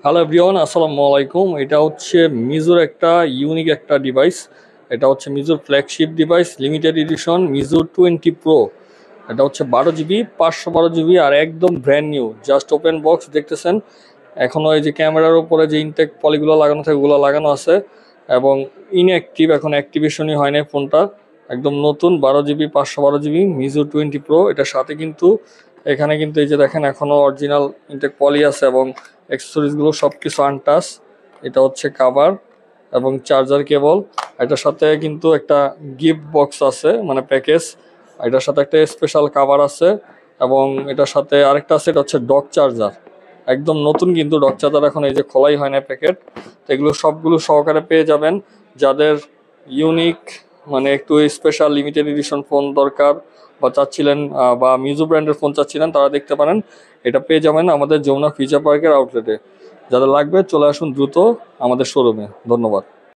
Hello everyone, আসসালামু আলাইকুম। এটা হচ্ছে মিজোর একটা ইউনিক একটা ডিভাইস। এটা হচ্ছে মিজোর ফ্ল্যাগশিপ ডিভাইস, লিমিটেড এডিশন মিজো 20 প্রো। এটা হচ্ছে 12 জিবি, 512 জিবি আর একদম brand new, just open box দেখতেছেন। এখনও এই যে ক্যামেরার উপরে যে ইনটেক পলিগুলো লাগানো থাকে ওগুলো লাগানো আছে এবং ইনঅ্যাক্টিভ, এখন অ্যাক্টিভেশনই হয় না ফোনটা। একদম নতুন 12 জিবি, 512 জিবি মিজো 20 প্রো। এটার সাথে কিন্তু এখানে কিন্তু এই যে দেখেন এখনও অরিজিনাল ইনটেক পলি আছে এবং অ্যাক্সেসরিজগুলো সব কিছু আনটাচ। এটা হচ্ছে কাভার এবং চার্জার কেবল। এটার সাথে কিন্তু একটা গিফট বক্স আছে, মানে প্যাকেজ। এটার সাথে একটা স্পেশাল কাভার আছে এবং এটার সাথে আরেকটা আছে, এটা হচ্ছে ডক চার্জার। একদম নতুন কিন্তু ডক চার্জার, এখন এই যে খোলাই হয় না প্যাকেট। তো এগুলো সবগুলো সহকারে পেয়ে যাবেন। যাদের ইউনিক মানে একটু স্পেশাল লিমিটেড এডিশন ফোন দরকার বা চাচ্ছিলেন, বা মিজো ব্র্যান্ডের ফোন চাচ্ছিলেন, তারা দেখতে পারেন। এটা পেয়ে যাবেন আমাদের যমুনা ফিউচার পার্কের আউটলেটে। যাদের লাগবে চলে আসুন দ্রুত আমাদের শোরুমে। ধন্যবাদ।